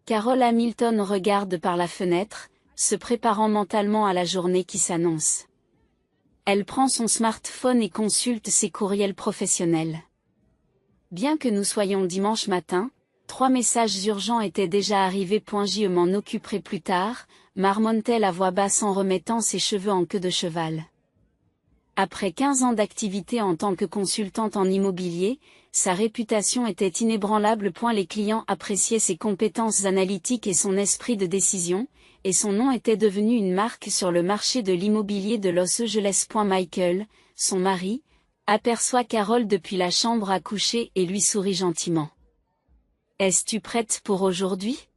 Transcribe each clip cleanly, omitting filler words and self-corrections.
Carol Hamilton regarde par la fenêtre, se préparant mentalement à la journée qui s'annonce. Elle prend son smartphone et consulte ses courriels professionnels. Bien que nous soyons dimanche matin, 3 messages urgents étaient déjà arrivés. Je m'en occuperai plus tard, marmonne-t-elle à voix basse en remettant ses cheveux en queue de cheval. Après 15 ans d'activité en tant que consultante en immobilier, sa réputation était inébranlable. Les clients appréciaient ses compétences analytiques et son esprit de décision, et son nom était devenu une marque sur le marché de l'immobilier de Los Angeles. Michael, son mari, aperçoit Carol depuis la chambre à coucher et lui sourit gentiment. « Es-tu prête pour aujourd'hui ?»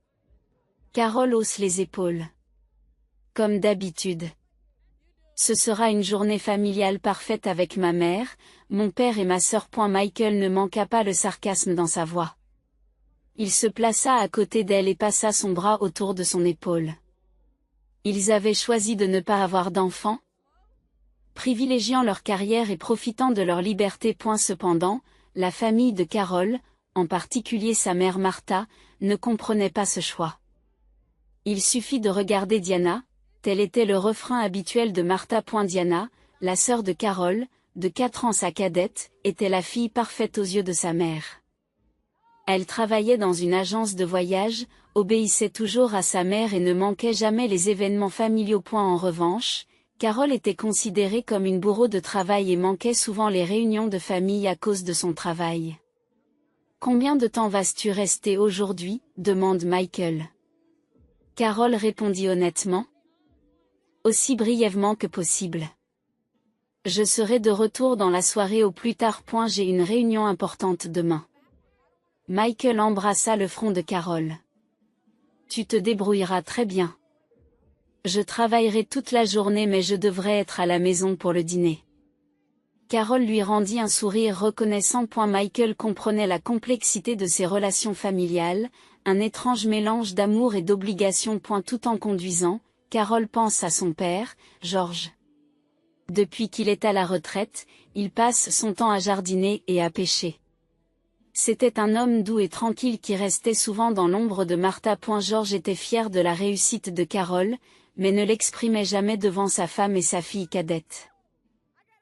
Carol hausse les épaules. Comme d'habitude. Ce sera une journée familiale parfaite avec ma mère, mon père et ma sœur. Michael ne manqua pas le sarcasme dans sa voix. Il se plaça à côté d'elle et passa son bras autour de son épaule. Ils avaient choisi de ne pas avoir d'enfants, privilégiant leur carrière et profitant de leur liberté. Cependant, la famille de Carol, en particulier sa mère Martha, ne comprenait pas ce choix. Il suffit de regarder Diana, tel était le refrain habituel de Martha. Diana, la sœur de Carol, de 4 ans sa cadette, était la fille parfaite aux yeux de sa mère. Elle travaillait dans une agence de voyage, obéissait toujours à sa mère et ne manquait jamais les événements familiaux. En revanche, Carol était considérée comme une bourreau de travail et manquait souvent les réunions de famille à cause de son travail. « Combien de temps vas-tu rester aujourd'hui ?» demande Michael. Carol répondit honnêtement. « Aussi brièvement que possible. Je serai de retour dans la soirée au plus tard. J'ai une réunion importante demain. » Michael embrassa le front de Carol. « Tu te débrouilleras très bien. Je travaillerai toute la journée mais je devrais être à la maison pour le dîner. » Carol lui rendit un sourire reconnaissant. Michael comprenait la complexité de ses relations familiales, un étrange mélange d'amour et d'obligation. Tout en conduisant, Carol pense à son père, George. Depuis qu'il est à la retraite, il passe son temps à jardiner et à pêcher. C'était un homme doux et tranquille qui restait souvent dans l'ombre de Martha. George était fier de la réussite de Carol, mais ne l'exprimait jamais devant sa femme et sa fille cadette.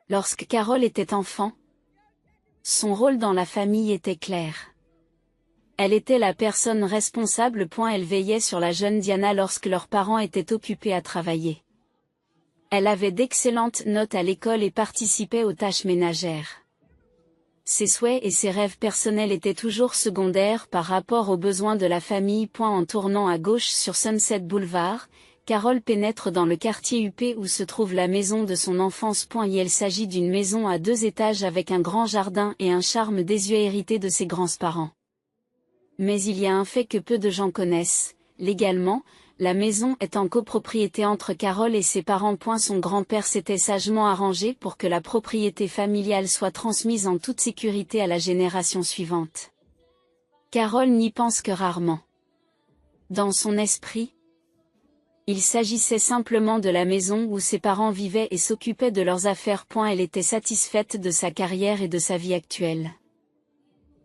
Lorsque Carol était enfant, son rôle dans la famille était clair. Elle était la personne responsable. Elle veillait sur la jeune Diana lorsque leurs parents étaient occupés à travailler. Elle avait d'excellentes notes à l'école et participait aux tâches ménagères. Ses souhaits et ses rêves personnels étaient toujours secondaires par rapport aux besoins de la famille. En tournant à gauche sur Sunset Boulevard, Carol pénètre dans le quartier huppé où se trouve la maison de son enfance. Il s'agit d'une maison à 2 étages avec un grand jardin et un charme désuet hérité de ses grands-parents. Mais il y a un fait que peu de gens connaissent, légalement, la maison est en copropriété entre Carol et ses parents. Son grand-père s'était sagement arrangé pour que la propriété familiale soit transmise en toute sécurité à la génération suivante. Carol n'y pense que rarement. Dans son esprit, il s'agissait simplement de la maison où ses parents vivaient et s'occupaient de leurs affaires. Elle était satisfaite de sa carrière et de sa vie actuelle.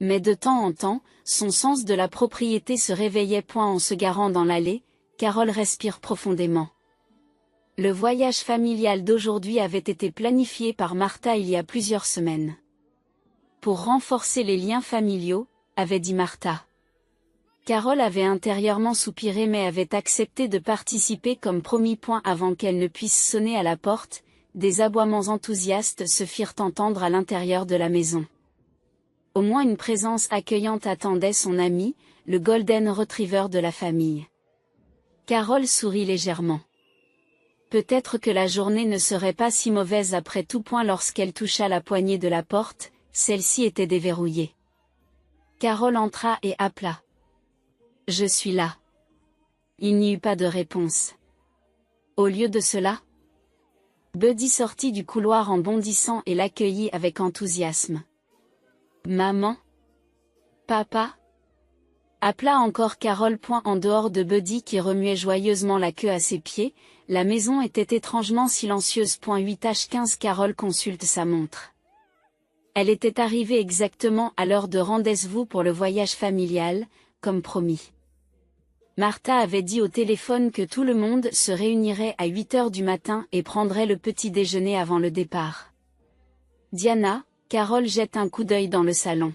Mais de temps en temps, son sens de la propriété se réveillait. En se garant dans l'allée, Carol respire profondément. Le voyage familial d'aujourd'hui avait été planifié par Martha il y a plusieurs semaines. Pour renforcer les liens familiaux, avait dit Martha. Carol avait intérieurement soupiré mais avait accepté de participer comme promis. Avant qu'elle ne puisse sonner à la porte, des aboiements enthousiastes se firent entendre à l'intérieur de la maison. Au moins une présence accueillante attendait son ami, le Golden Retriever de la famille. Carol sourit légèrement. Peut-être que la journée ne serait pas si mauvaise après tout. Lorsqu'elle toucha la poignée de la porte, celle-ci était déverrouillée. Carol entra et appela. « Je suis là. » Il n'y eut pas de réponse. Au lieu de cela, Buddy sortit du couloir en bondissant et l'accueillit avec enthousiasme. « Maman ? Papa ? » appela encore Carol. En dehors de Buddy qui remuait joyeusement la queue à ses pieds, la maison était étrangement silencieuse. 8h15 Carol consulte sa montre. Elle était arrivée exactement à l'heure de rendez-vous pour le voyage familial, comme promis. Martha avait dit au téléphone que tout le monde se réunirait à 8 heures du matin et prendrait le petit déjeuner avant le départ. Diana, Carol jette un coup d'œil dans le salon.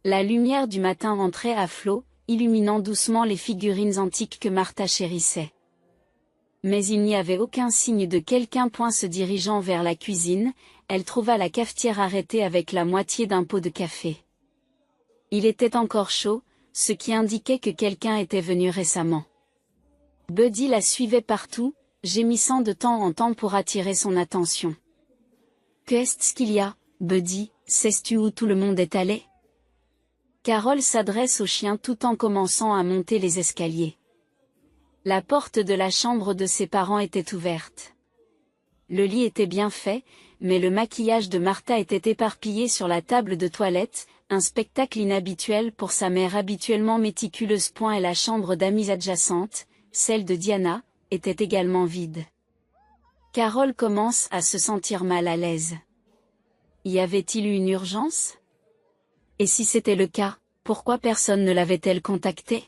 La lumière du matin entrait à flot, illuminant doucement les figurines antiques que Martha chérissait. Mais il n'y avait aucun signe de quelqu'un. Se dirigeant vers la cuisine, elle trouva la cafetière arrêtée avec la moitié d'un pot de café. Il était encore chaud, ce qui indiquait que quelqu'un était venu récemment. Buddy la suivait partout, gémissant de temps en temps pour attirer son attention. « Qu'est-ce qu'il y a, Buddy, sais-tu où tout le monde est allé ?» Carol s'adresse au chien tout en commençant à monter les escaliers. La porte de la chambre de ses parents était ouverte. Le lit était bien fait, mais le maquillage de Martha était éparpillé sur la table de toilette, un spectacle inhabituel pour sa mère habituellement méticuleuse. Et la chambre d'amis adjacente, celle de Diana, était également vide. Carol commence à se sentir mal à l'aise. Y avait-il eu une urgence? Et si c'était le cas, pourquoi personne ne l'avait-elle contactée?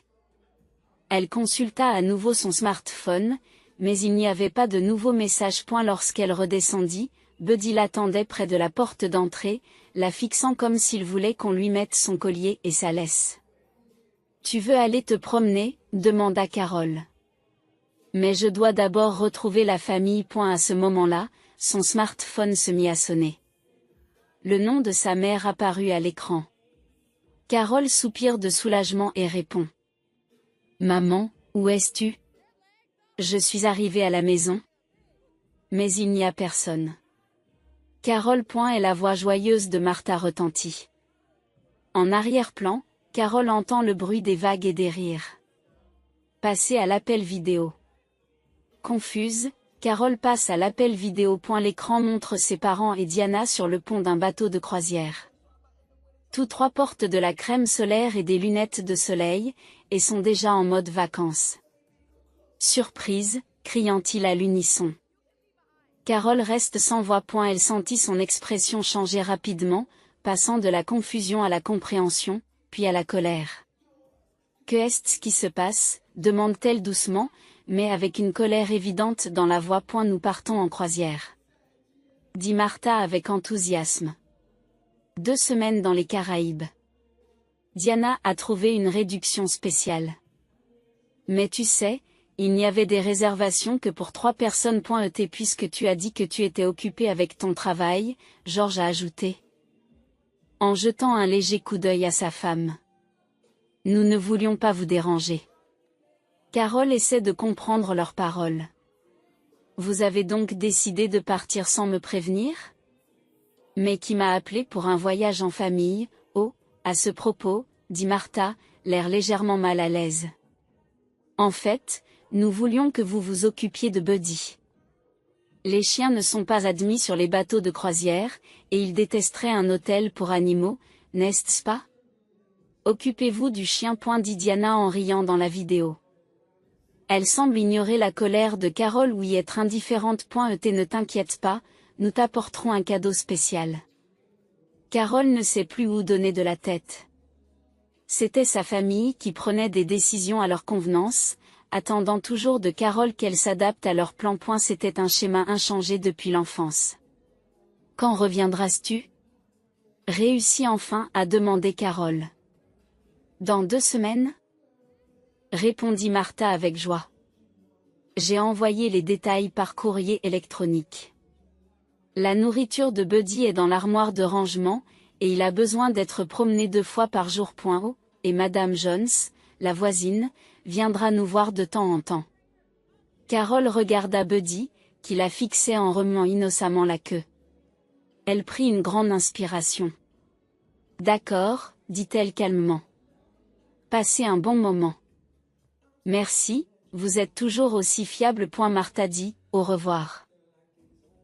Elle consulta à nouveau son smartphone, mais il n'y avait pas de nouveaux messages. Lorsqu'elle redescendit, Buddy l'attendait près de la porte d'entrée, la fixant comme s'il voulait qu'on lui mette son collier et sa laisse. « Tu veux aller te promener ?» demanda Carol. « Mais je dois d'abord retrouver la famille. » À ce moment-là, son smartphone se mit à sonner. Le nom de sa mère apparut à l'écran. Carol soupire de soulagement et répond. « Maman, où es-tu ? Je suis arrivée à la maison. Mais il n'y a personne. » Carol. Et la voix joyeuse de Martha retentit. En arrière-plan, Carol entend le bruit des vagues et des rires. Passer à l'appel vidéo. Confuse, Carol passe à l'appel vidéo. L'écran montre ses parents et Diana sur le pont d'un bateau de croisière. Tous trois portent de la crème solaire et des lunettes de soleil, et sont déjà en mode vacances. Surprise, criant-il à l'unisson. Carol reste sans voix. Elle sentit son expression changer rapidement, passant de la confusion à la compréhension, puis à la colère. « Qu'est-ce qui se passe ?» demande-t-elle doucement, mais avec une colère évidente dans la voix. « Nous partons en croisière. » dit Martha avec enthousiasme. 2 semaines dans les Caraïbes. Diana a trouvé une réduction spéciale. Mais tu sais, il n'y avait des réservations que pour 3 personnes. Puisque tu as dit que tu étais occupé avec ton travail, George a ajouté. En jetant un léger coup d'œil à sa femme. Nous ne voulions pas vous déranger. Carol essaie de comprendre leurs paroles. Vous avez donc décidé de partir sans me prévenir? Mais qui m'a appelé pour un voyage en famille? Oh, à ce propos, dit Martha, l'air légèrement mal à l'aise. En fait, nous voulions que vous vous occupiez de Buddy. Les chiens ne sont pas admis sur les bateaux de croisière, et ils détesteraient un hôtel pour animaux, n'est-ce pas? Occupez-vous du chien. Dit Diana en riant dans la vidéo. Elle semble ignorer la colère de Carol ou y être indifférente. Ne t'inquiète pas, nous t'apporterons un cadeau spécial. Carol ne sait plus où donner de la tête. C'était sa famille qui prenait des décisions à leur convenance, attendant toujours de Carol qu'elle s'adapte à leur plan. C'était un schéma inchangé depuis l'enfance. Quand reviendras-tu? Réussis enfin, a demandé Carol. Dans 2 semaines? Répondit Martha avec joie. J'ai envoyé les détails par courrier électronique. La nourriture de Buddy est dans l'armoire de rangement, et il a besoin d'être promené 2 fois par jour. Et Madame Jones, la voisine, viendra nous voir de temps en temps. Carol regarda Buddy, qui la fixait en remuant innocemment la queue. Elle prit une grande inspiration. D'accord, dit-elle calmement. Passez un bon moment. Merci, vous êtes toujours aussi fiable. Martha dit, au revoir.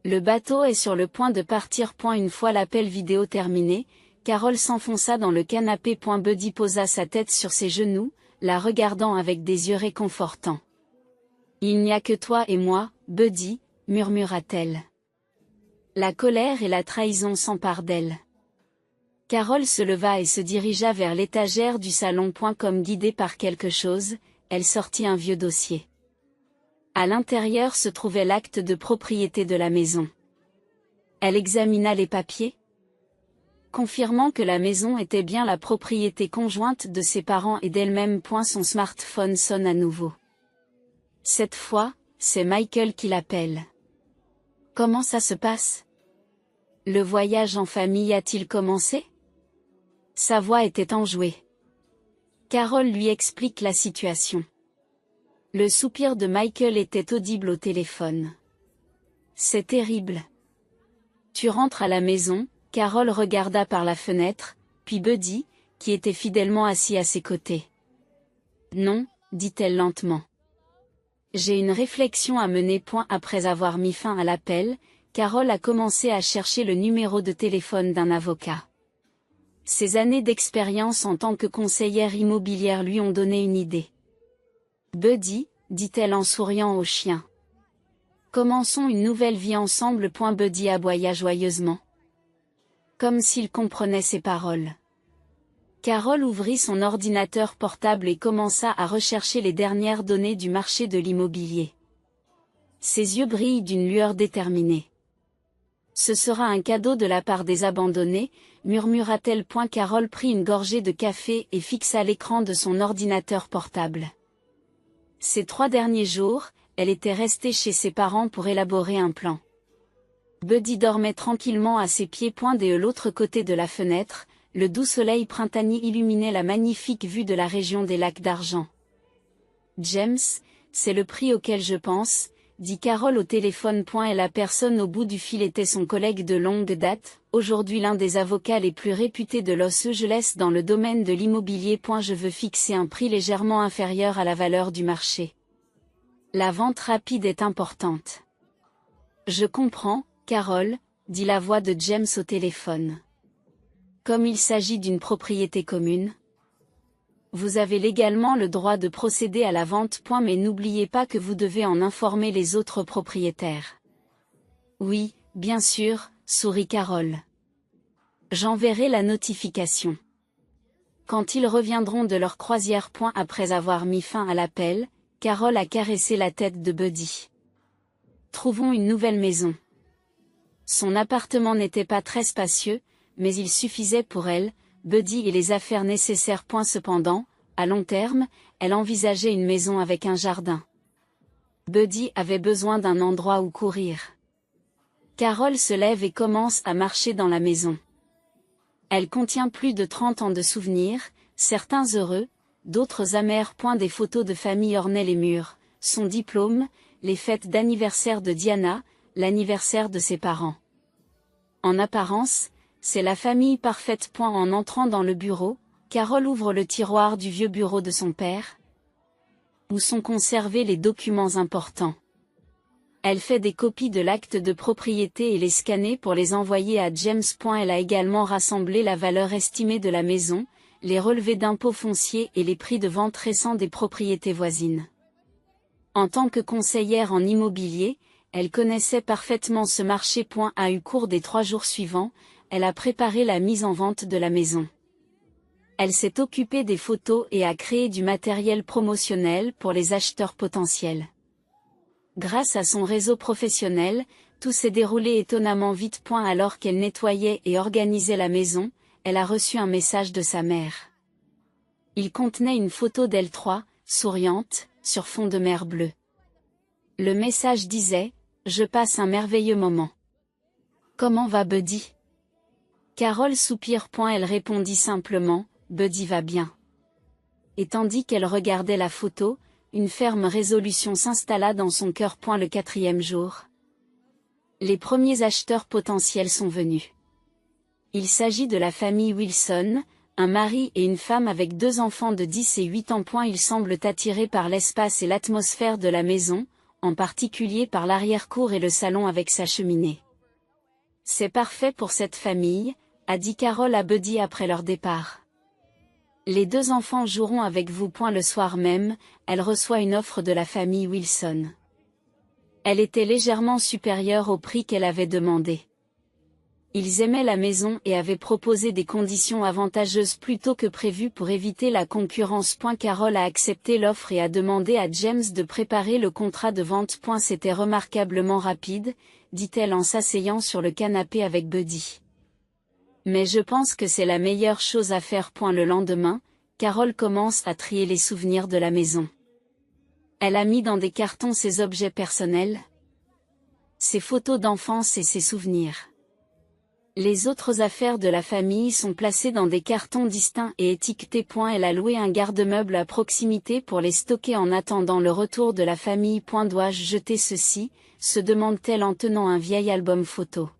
Le bateau est sur le point de partir. Une fois l'appel vidéo terminé, Carol s'enfonça dans le canapé. Buddy posa sa tête sur ses genoux, la regardant avec des yeux réconfortants. Il n'y a que toi et moi, Buddy, murmura-t-elle. La colère et la trahison s'emparent d'elle. Carol se leva et se dirigea vers l'étagère du salon. Comme guidée par quelque chose, elle sortit un vieux dossier. À l'intérieur se trouvait l'acte de propriété de la maison. Elle examina les papiers, confirmant que la maison était bien la propriété conjointe de ses parents et d'elle-même. Son smartphone sonne à nouveau. Cette fois, c'est Michael qui l'appelle. Comment ça se passe? Le voyage en famille a-t-il commencé? Sa voix était enjouée. Carol lui explique la situation. Le soupir de Michael était audible au téléphone. C'est terrible. Tu rentres à la maison, Carol regarda par la fenêtre, puis Buddy, qui était fidèlement assis à ses côtés. Non, dit-elle lentement. J'ai une réflexion à mener. Après avoir mis fin à l'appel, Carol a commencé à chercher le numéro de téléphone d'un avocat. Ses années d'expérience en tant que conseillère immobilière lui ont donné une idée. Buddy, dit-elle en souriant au chien. Commençons une nouvelle vie ensemble. Buddy aboya joyeusement. Comme s'il comprenait ses paroles. Carol ouvrit son ordinateur portable et commença à rechercher les dernières données du marché de l'immobilier. Ses yeux brillent d'une lueur déterminée. Ce sera un cadeau de la part des abandonnés, murmura-t-elle. Carol prit une gorgée de café et fixa l'écran de son ordinateur portable. Ces 3 derniers jours, elle était restée chez ses parents pour élaborer un plan. Buddy dormait tranquillement à ses pieds. De l'autre côté de la fenêtre, le doux soleil printanier illuminait la magnifique vue de la région des lacs d'argent. James, c'est le prix auquel je pense, dit Carol au téléphone. Et la personne au bout du fil était son collègue de longue date, aujourd'hui l'un des avocats les plus réputés de Los Angeles dans le domaine de l'immobilier. Je veux fixer un prix légèrement inférieur à la valeur du marché. La vente rapide est importante. Je comprends, Carol, dit la voix de James au téléphone. Comme il s'agit d'une propriété commune, vous avez légalement le droit de procéder à la vente. Mais n'oubliez pas que vous devez en informer les autres propriétaires. Oui, bien sûr, sourit Carol. J'enverrai la notification. Quand ils reviendront de leur croisière. Après avoir mis fin à l'appel, Carol a caressé la tête de Buddy. Trouvons une nouvelle maison. Son appartement n'était pas très spacieux, mais il suffisait pour elle, Buddy et les affaires nécessaires. Cependant, à long terme, elle envisageait une maison avec un jardin. Buddy avait besoin d'un endroit où courir. Carol se lève et commence à marcher dans la maison. Elle contient plus de 30 ans de souvenirs, certains heureux, d'autres amers. Des photos de famille ornaient les murs, son diplôme, les fêtes d'anniversaire de Diana, l'anniversaire de ses parents. En apparence, c'est la famille parfaite. En entrant dans le bureau, Carol ouvre le tiroir du vieux bureau de son père, où sont conservés les documents importants. Elle fait des copies de l'acte de propriété et les scanner pour les envoyer à James. Elle a également rassemblé la valeur estimée de la maison, les relevés d'impôts fonciers et les prix de vente récents des propriétés voisines. En tant que conseillère en immobilier, elle connaissait parfaitement ce marché. Au cours des 3 jours suivants, elle a préparé la mise en vente de la maison. Elle s'est occupée des photos et a créé du matériel promotionnel pour les acheteurs potentiels. Grâce à son réseau professionnel, tout s'est déroulé étonnamment vite. Alors qu'elle nettoyait et organisait la maison, elle a reçu un message de sa mère. Il contenait une photo d'elle 3, souriante, sur fond de mer bleue. Le message disait « Je passe un merveilleux moment. Comment va Buddy ?» Carol soupire. Elle répondit simplement « Buddy va bien. » Et tandis qu'elle regardait la photo, une ferme résolution s'installa dans son cœur. Le 4e jour. Les premiers acheteurs potentiels sont venus. Il s'agit de la famille Wilson, un mari et une femme avec 2 enfants de 10 et 8 ans. Ils semblent attirés par l'espace et l'atmosphère de la maison, en particulier par l'arrière-cour et le salon avec sa cheminée. C'est parfait pour cette famille, a dit Carol à Buddy après leur départ. Les 2 enfants joueront avec vous. Le soir même, elle reçoit une offre de la famille Wilson. Elle était légèrement supérieure au prix qu'elle avait demandé. Ils aimaient la maison et avaient proposé des conditions avantageuses plus tôt que prévu pour éviter la concurrence. Carol a accepté l'offre et a demandé à James de préparer le contrat de vente. C'était remarquablement rapide, dit-elle en s'asseyant sur le canapé avec Buddy. Mais je pense que c'est la meilleure chose à faire. Le lendemain, Carol commence à trier les souvenirs de la maison. Elle a mis dans des cartons ses objets personnels, ses photos d'enfance et ses souvenirs. Les autres affaires de la famille sont placées dans des cartons distincts et étiquetés. Elle a loué un garde-meuble à proximité pour les stocker en attendant le retour de la famille. Dois-je jeter ceci, se demande-t-elle en tenant un vieil album photo.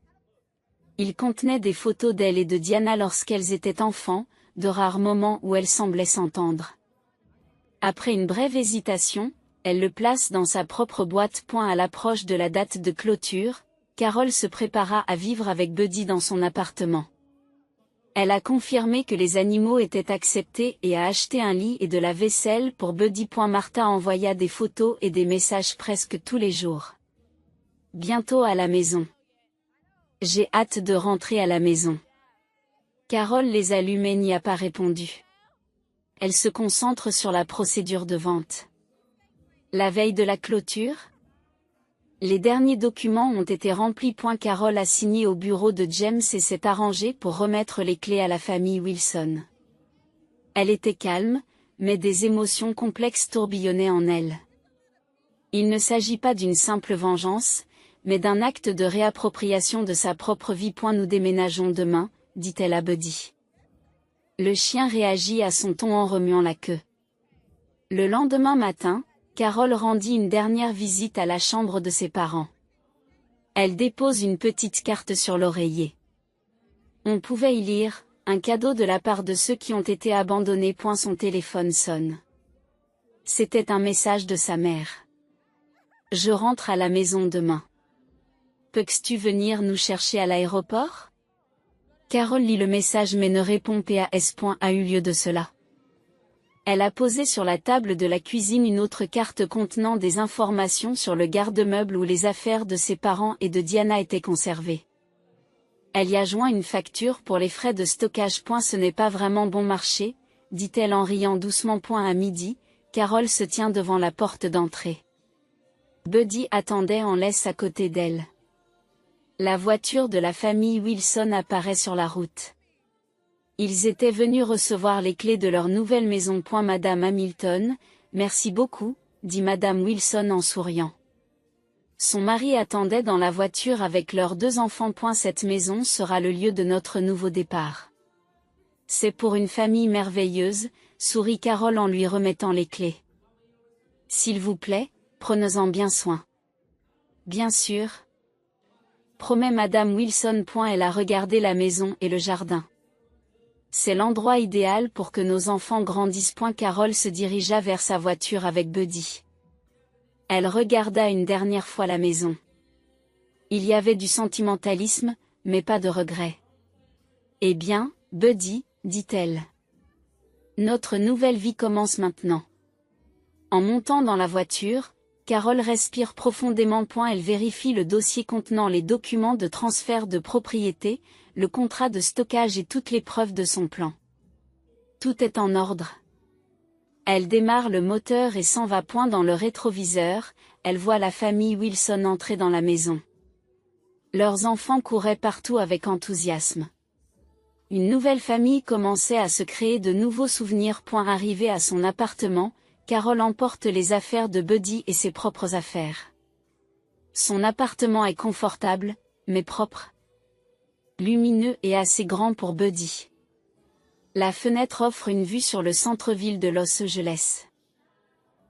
Il contenait des photos d'elle et de Diana lorsqu'elles étaient enfants, de rares moments où elles semblaient s'entendre. Après une brève hésitation, elle le place dans sa propre boîte. À l'approche de la date de clôture, Carol se prépara à vivre avec Buddy dans son appartement. Elle a confirmé que les animaux étaient acceptés et a acheté un lit et de la vaisselle pour Buddy. Martha envoya des photos et des messages presque tous les jours. Bientôt à la maison. J'ai hâte de rentrer à la maison. Carol les allume et n'y a pas répondu. Elle se concentre sur la procédure de vente. La veille de la clôture, les derniers documents ont été remplis. Carol a signé au bureau de James et s'est arrangée pour remettre les clés à la famille Wilson. Elle était calme, mais des émotions complexes tourbillonnaient en elle. Il ne s'agit pas d'une simple vengeance, mais d'un acte de réappropriation de sa propre vie. Nous déménageons demain, dit-elle à Buddy. Le chien réagit à son ton en remuant la queue. Le lendemain matin, Carol rendit une dernière visite à la chambre de ses parents. Elle dépose une petite carte sur l'oreiller. On pouvait y lire « Un cadeau de la part de ceux qui ont été abandonnés ». Son téléphone sonne. C'était un message de sa mère. « Je rentre à la maison demain. Peux-tu venir nous chercher à l'aéroport ?» Carol lit le message mais ne répond pas. A eu lieu de cela. Elle a posé sur la table de la cuisine une autre carte contenant des informations sur le garde-meuble où les affaires de ses parents et de Diana étaient conservées. Elle y a joint une facture pour les frais de stockage. Ce n'est pas vraiment bon marché, dit-elle en riant doucement. À midi, Carol se tient devant la porte d'entrée. Buddy attendait en laisse à côté d'elle. La voiture de la famille Wilson apparaît sur la route. Ils étaient venus recevoir les clés de leur nouvelle maison. Madame Hamilton, merci beaucoup, dit Madame Wilson en souriant. Son mari attendait dans la voiture avec leurs 2 enfants. Cette maison sera le lieu de notre nouveau départ. C'est pour une famille merveilleuse, sourit Carol en lui remettant les clés. S'il vous plaît, prenez-en bien soin. Bien sûr. Promet Madame Wilson. Elle a regardé la maison et le jardin. C'est l'endroit idéal pour que nos enfants grandissent. Carol se dirigea vers sa voiture avec Buddy. Elle regarda une dernière fois la maison. Il y avait du sentimentalisme, mais pas de regret. Eh bien, Buddy, dit-elle. Notre nouvelle vie commence maintenant. En montant dans la voiture, Carol respire profondément. Elle vérifie le dossier contenant les documents de transfert de propriété, le contrat de stockage et toutes les preuves de son plan. Tout est en ordre. Elle démarre le moteur et s'en va. Dans le rétroviseur, elle voit la famille Wilson entrer dans la maison. Leurs enfants couraient partout avec enthousiasme. Une nouvelle famille commençait à se créer de nouveaux souvenirs. Arrivée à son appartement, Carol emporte les affaires de Buddy et ses propres affaires. Son appartement est confortable, mais propre. Lumineux et assez grand pour Buddy. La fenêtre offre une vue sur le centre-ville de Los Angeles.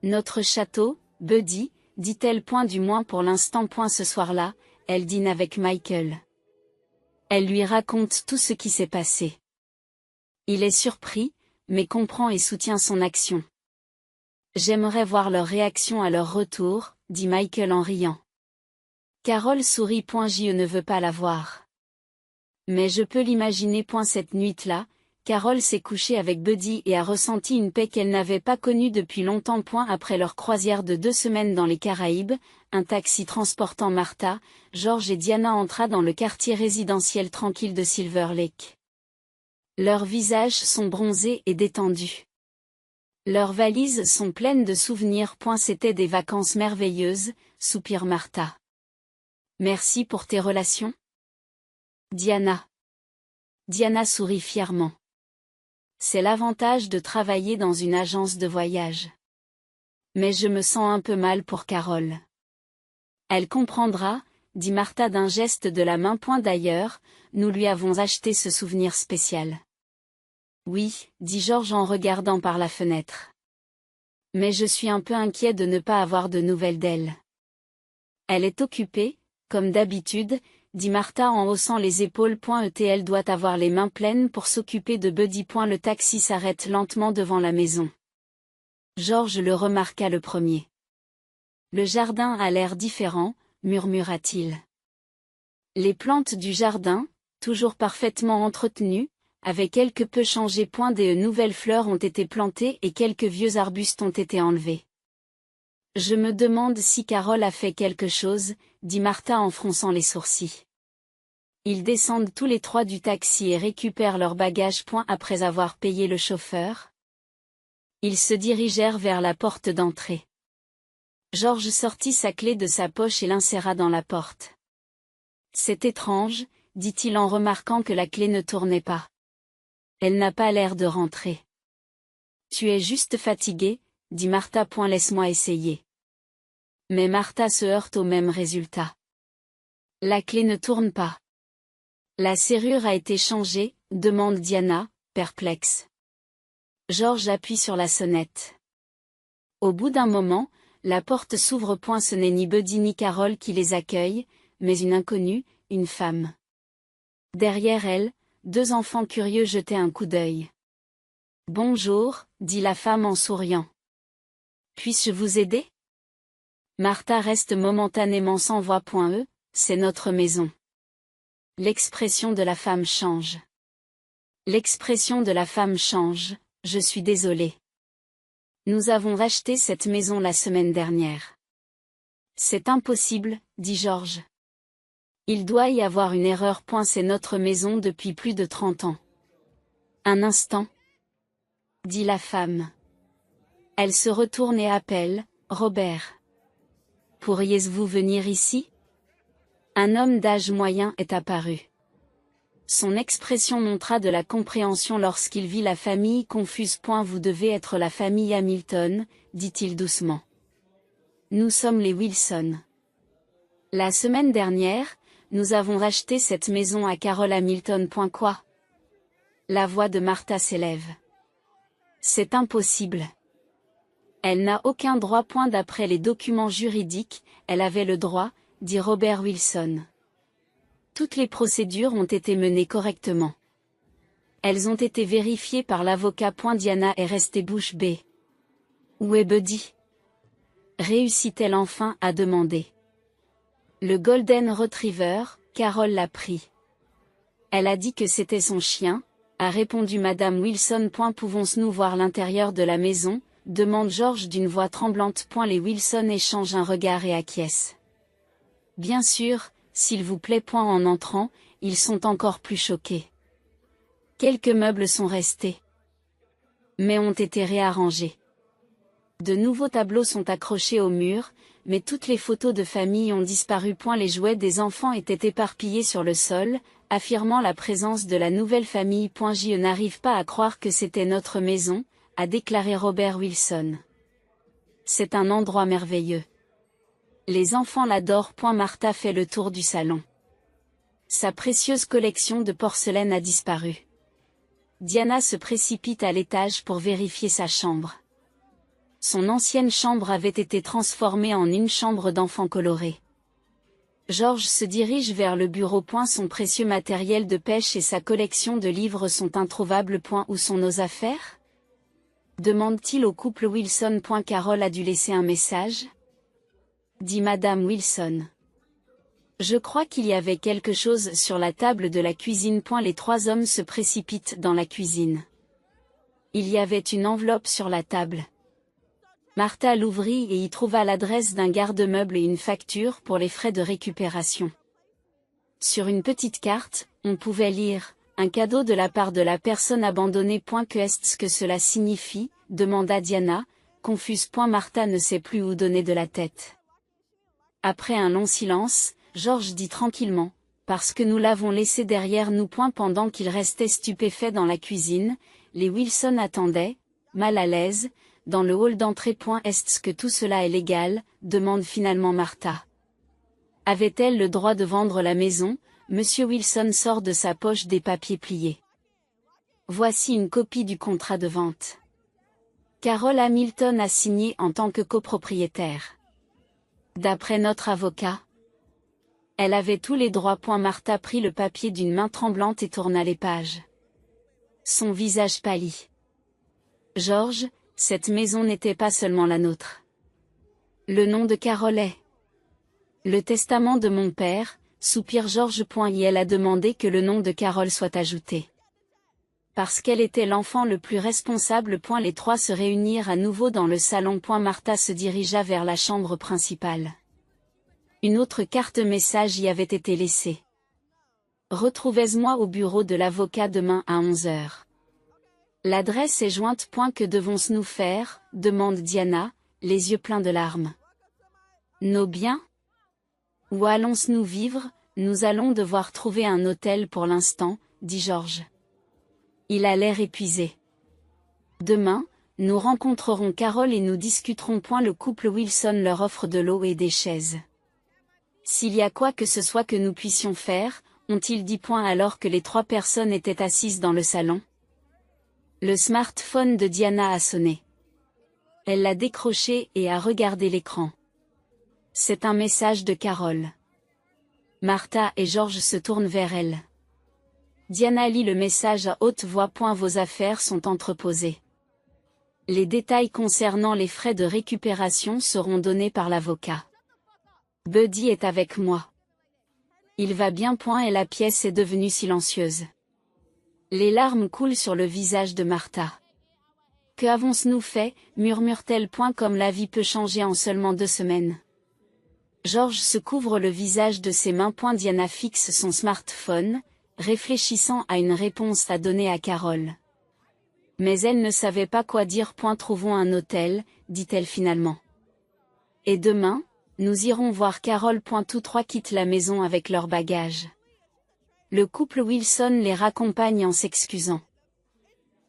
Notre château, Buddy, dit-elle. Du moins pour l'instant. Ce soir-là, elle dîne avec Michael. Elle lui raconte tout ce qui s'est passé. Il est surpris, mais comprend et soutient son action. J'aimerais voir leur réaction à leur retour, dit Michael en riant. Carol sourit. Je ne veux pas la voir. Mais je peux l'imaginer. Cette nuit-là, Carole s'est couchée avec Buddy et a ressenti une paix qu'elle n'avait pas connue depuis longtemps. Après leur croisière de 2 semaines dans les Caraïbes, un taxi transportant Martha, George et Diana entra dans le quartier résidentiel tranquille de Silver Lake. Leurs visages sont bronzés et détendus. Leurs valises sont pleines de souvenirs. C'étaient des vacances merveilleuses, soupire Martha. Merci pour tes relations. Diana. Diana sourit fièrement. C'est l'avantage de travailler dans une agence de voyage. Mais je me sens un peu mal pour Carole. Elle comprendra, dit Martha d'un geste de la main. D'ailleurs, nous lui avons acheté ce souvenir spécial. Oui, dit George en regardant par la fenêtre. Mais je suis un peu inquiet de ne pas avoir de nouvelles d'elle. Elle est occupée, comme d'habitude, dit Martha en haussant les épaules. Elle doit avoir les mains pleines pour s'occuper de Buddy. Le taxi s'arrête lentement devant la maison. George le remarqua le premier. Le jardin a l'air différent, murmura-t-il. Les plantes du jardin, toujours parfaitement entretenues, avaient quelque peu changé. Des nouvelles fleurs ont été plantées et quelques vieux arbustes ont été enlevés. Je me demande si Carole a fait quelque chose, dit Martha en fronçant les sourcils. Ils descendent tous les trois du taxi et récupèrent leurs bagages. Après avoir payé le chauffeur, ils se dirigèrent vers la porte d'entrée. George sortit sa clé de sa poche et l'inséra dans la porte. C'est étrange, dit-il en remarquant que la clé ne tournait pas. Elle n'a pas l'air de rentrer. Tu es juste fatigué, dit Martha. Laisse-moi essayer. Mais Martha se heurte au même résultat. La clé ne tourne pas. La serrure a été changée, demande Diana, perplexe. George appuie sur la sonnette. Au bout d'un moment, la porte s'ouvre. Ce n'est ni Buddy ni Carole qui les accueille, mais une inconnue, une femme. Derrière elle, 2 enfants curieux jetaient un coup d'œil. Bonjour, dit la femme en souriant. Puis-je vous aider? Martha reste momentanément sans voix. C'est notre maison. L'expression de la femme change. L'expression de la femme change, je suis désolée. Nous avons acheté cette maison la semaine dernière. C'est impossible, dit George. Il doit y avoir une erreur. C'est notre maison depuis plus de 30 ans. Un instant, dit la femme. Elle se retourne et appelle, Robert. Pourriez-vous venir ici? Un homme d'âge moyen est apparu. Son expression montra de la compréhension lorsqu'il vit la famille confuse. Vous devez être la famille Hamilton, dit-il doucement. Nous sommes les Wilson. La semaine dernière, nous avons acheté cette maison à Carole Hamilton. Quoi? La voix de Martha s'élève. C'est impossible. Elle n'a aucun droit. D'après les documents juridiques, elle avait le droit, dit Robert Wilson. Toutes les procédures ont été menées correctement. Elles ont été vérifiées par l'avocat. Diana est restée bouche bée. Où est Buddy? Réussit-elle enfin à demander. Le Golden Retriever, Carole l'a pris. Elle a dit que c'était son chien, a répondu Madame Wilson. Pouvons-nous voir l'intérieur de la maison? Demande George d'une voix tremblante. Les Wilson échangent un regard et acquiescent. Bien sûr, s'il vous plaît. En entrant, ils sont encore plus choqués. Quelques meubles sont restés, mais ont été réarrangés. De nouveaux tableaux sont accrochés au mur, mais toutes les photos de famille ont disparu. Les jouets des enfants étaient éparpillés sur le sol, affirmant la présence de la nouvelle famille. Je n'arrive pas à croire que c'était notre maison, a déclaré Robert Wilson. C'est un endroit merveilleux. Les enfants l'adorent. Martha fait le tour du salon. Sa précieuse collection de porcelaine a disparu. Diana se précipite à l'étage pour vérifier sa chambre. Son ancienne chambre avait été transformée en une chambre d'enfant colorée. George se dirige vers le bureau. Son précieux matériel de pêche et sa collection de livres sont introuvables. Où sont nos affaires? Demande-t-il au couple Wilson. Carole a dû laisser un message? Dit Madame Wilson. Je crois qu'il y avait quelque chose sur la table de la cuisine. Les trois hommes se précipitent dans la cuisine. Il y avait une enveloppe sur la table. Martha l'ouvrit et y trouva l'adresse d'un garde-meuble et une facture pour les frais de récupération. Sur une petite carte, on pouvait lire « Un cadeau de la part de la personne abandonnée. Que est-ce que cela signifie ?» demanda Diana, confuse. Martha ne sait plus où donner de la tête. Après un long silence, George dit tranquillement « Parce que nous l'avons laissé derrière nous. » Pendant qu'il restait stupéfait dans la cuisine, les Wilson attendaient, mal à l'aise, dans le hall d'entrée. Est-ce que tout cela est légal, demande finalement Martha. Avait-elle le droit de vendre la maison? Monsieur Wilson sort de sa poche des papiers pliés. Voici une copie du contrat de vente. Carol Hamilton a signé en tant que copropriétaire. D'après notre avocat, elle avait tous les droits. Martha prit le papier d'une main tremblante et tourna les pages. Son visage pâlit. George, cette maison n'était pas seulement la nôtre. Le nom de Carol est le testament de mon père, soupire George. Et elle a demandé que le nom de Carol soit ajouté. Parce qu'elle était l'enfant le plus responsable. Les trois se réunirent à nouveau dans le salon. Martha se dirigea vers la chambre principale. Une autre carte message y avait été laissée. Retrouvez-moi au bureau de l'avocat demain à 11h. L'adresse est jointe. Que devons-nous faire, demande Diana, les yeux pleins de larmes. Nos biens? Où allons-nous vivre? Nous allons devoir trouver un hôtel pour l'instant, dit George. Il a l'air épuisé. Demain, nous rencontrerons Carol et nous discuterons. Le couple Wilson leur offre de l'eau et des chaises. S'il y a quoi que ce soit que nous puissions faire, ont-ils dit. Alors que les trois personnes étaient assises dans le salon. Le smartphone de Diana a sonné. Elle l'a décroché et a regardé l'écran. C'est un message de Carol. Martha et George se tournent vers elle. Diana lit le message à haute voix. Vos affaires sont entreposées. Les détails concernant les frais de récupération seront donnés par l'avocat. Buddy est avec moi. Il va bien. Et la pièce est devenue silencieuse. Les larmes coulent sur le visage de Martha. Que avons-nous fait, murmure-t-elle. Comme la vie peut changer en seulement 2 semaines. George se couvre le visage de ses mains. Diana fixe son smartphone, réfléchissant à une réponse à donner à Carol. Mais elle ne savait pas quoi dire. Trouvons un hôtel, dit-elle finalement. Et demain, nous irons voir Carol. Tous trois quittent la maison avec leurs bagages. Le couple Wilson les raccompagne en s'excusant.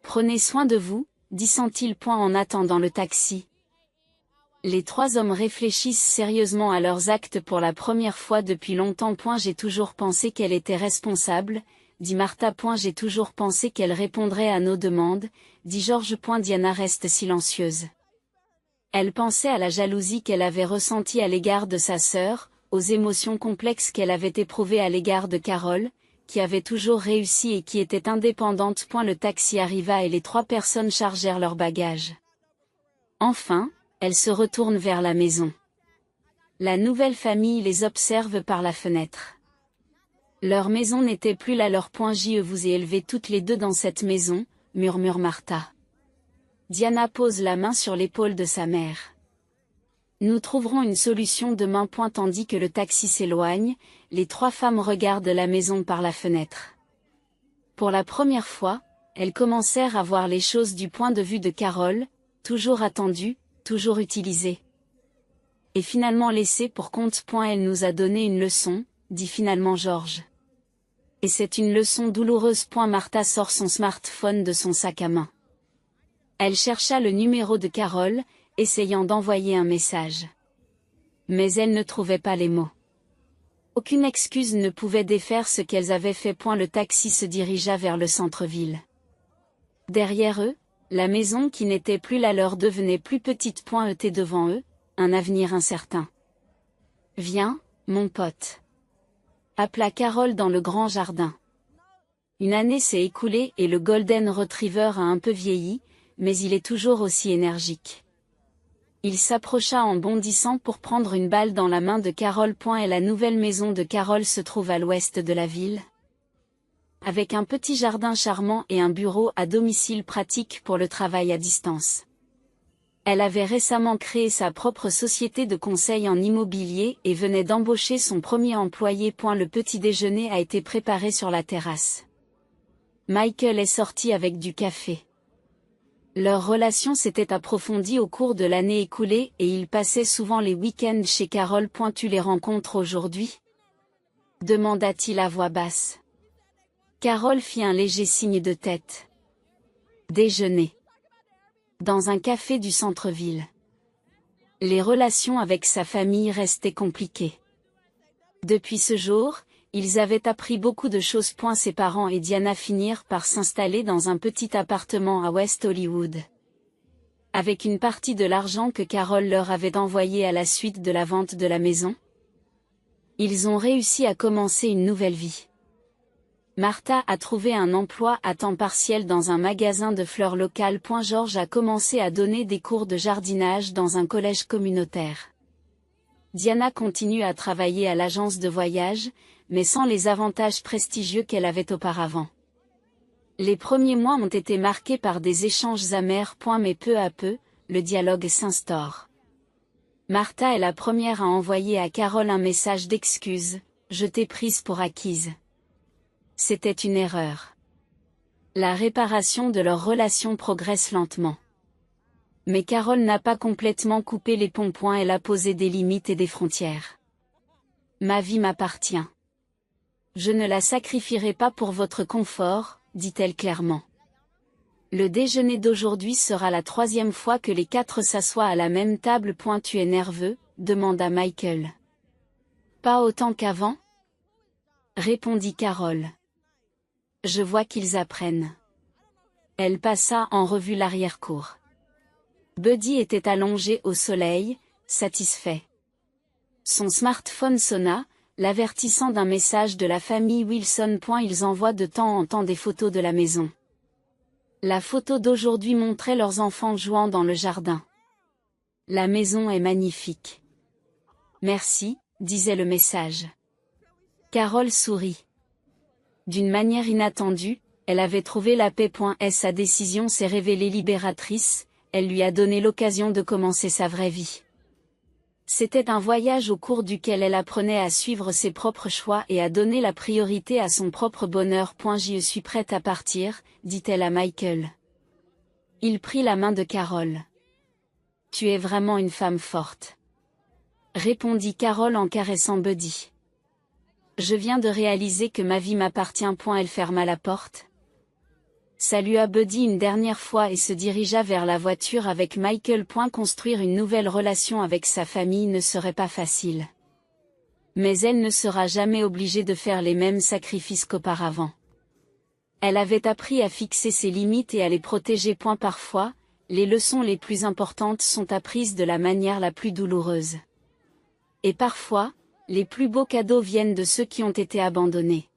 Prenez soin de vous, dit-il. En attendant le taxi. Les trois hommes réfléchissent sérieusement à leurs actes pour la première fois depuis longtemps. J'ai toujours pensé qu'elle était responsable, dit Martha. J'ai toujours pensé qu'elle répondrait à nos demandes, dit George. Diana reste silencieuse. Elle pensait à la jalousie qu'elle avait ressentie à l'égard de sa sœur, aux émotions complexes qu'elle avait éprouvées à l'égard de Carol, qui avait toujours réussi et qui était indépendante. Le taxi arriva et les trois personnes chargèrent leurs bagages. Enfin, elle se retourne vers la maison. La nouvelle famille les observe par la fenêtre. Leur maison n'était plus là. Je vous ai élevées toutes les deux dans cette maison, murmure Martha. Diana pose la main sur l'épaule de sa mère. Nous trouverons une solution demain. Tandis que le taxi s'éloigne, les trois femmes regardent la maison par la fenêtre. Pour la première fois, elles commencèrent à voir les choses du point de vue de Carol, toujours attendue, toujours utilisée. Et finalement laissée pour compte. Elle nous a donné une leçon, dit finalement George. Et c'est une leçon douloureuse. Martha sort son smartphone de son sac à main. Elle chercha le numéro de Carol, essayant d'envoyer un message. Mais elle ne trouvait pas les mots. Aucune excuse ne pouvait défaire ce qu'elles avaient fait. Le taxi se dirigea vers le centre-ville. Derrière eux, la maison qui n'était plus la leur devenait plus petite. Était devant eux, un avenir incertain. Viens, mon pote. Appela Carol dans le grand jardin. Une année s'est écoulée et le Golden Retriever a un peu vieilli, mais il est toujours aussi énergique. Il s'approcha en bondissant pour prendre une balle dans la main de Carol. Et la nouvelle maison de Carol se trouve à l'ouest de la ville, avec un petit jardin charmant et un bureau à domicile pratique pour le travail à distance. Elle avait récemment créé sa propre société de conseil en immobilier et venait d'embaucher son premier employé. Le petit déjeuner a été préparé sur la terrasse. Michael est sorti avec du café. Leur relation s'était approfondie au cours de l'année écoulée et il passait souvent les week-ends chez Carol. Tu les rencontres aujourd'hui ? Demanda-t-il à voix basse. Carol fit un léger signe de tête. Déjeuner. Dans un café du centre-ville. Les relations avec sa famille restaient compliquées. Depuis ce jour, ils avaient appris beaucoup de choses. Ses parents et Diana finirent par s'installer dans un petit appartement à West Hollywood. Avec une partie de l'argent que Carol leur avait envoyé à la suite de la vente de la maison, ils ont réussi à commencer une nouvelle vie. Martha a trouvé un emploi à temps partiel dans un magasin de fleurs local. George a commencé à donner des cours de jardinage dans un collège communautaire. Diana continue à travailler à l'agence de voyage, mais sans les avantages prestigieux qu'elle avait auparavant. Les premiers mois ont été marqués par des échanges amers. Mais peu à peu, le dialogue s'instaure. Martha est la première à envoyer à Carol un message d'excuse. « Je t'ai prise pour acquise. C'était une erreur. » La réparation de leur relation progresse lentement. Mais Carol n'a pas complètement coupé les ponts. Elle a posé des limites et des frontières. « Ma vie m'appartient. Je ne la sacrifierai pas pour votre confort, » dit-elle clairement. Le déjeuner d'aujourd'hui sera la 3e fois que les 4 s'assoient à la même table. Tu es nerveux ? demanda Michael. Pas autant qu'avant ? Répondit Carol. Je vois qu'ils apprennent. Elle passa en revue l'arrière-cour. Buddy était allongé au soleil, satisfait. Son smartphone sonna, l'avertissant d'un message de la famille Wilson. Ils envoient de temps en temps des photos de la maison. La photo d'aujourd'hui montrait leurs enfants jouant dans le jardin. La maison est magnifique. Merci, disait le message. Carol sourit. D'une manière inattendue, elle avait trouvé la paix. Sa décision s'est révélée libératrice, elle lui a donné l'occasion de commencer sa vraie vie. C'était un voyage au cours duquel elle apprenait à suivre ses propres choix et à donner la priorité à son propre bonheur. Je suis prête à partir, dit-elle à Michael. Il prit la main de Carol. Tu es vraiment une femme forte, répondit Carol en caressant Buddy. Je viens de réaliser que ma vie m'appartient. Elle ferma la porte, salua Buddy une dernière fois et se dirigea vers la voiture avec Michael. Construire une nouvelle relation avec sa famille ne serait pas facile. Mais elle ne sera jamais obligée de faire les mêmes sacrifices qu'auparavant. Elle avait appris à fixer ses limites et à les protéger. Parfois, les leçons les plus importantes sont apprises de la manière la plus douloureuse. Et parfois, les plus beaux cadeaux viennent de ceux qui ont été abandonnés.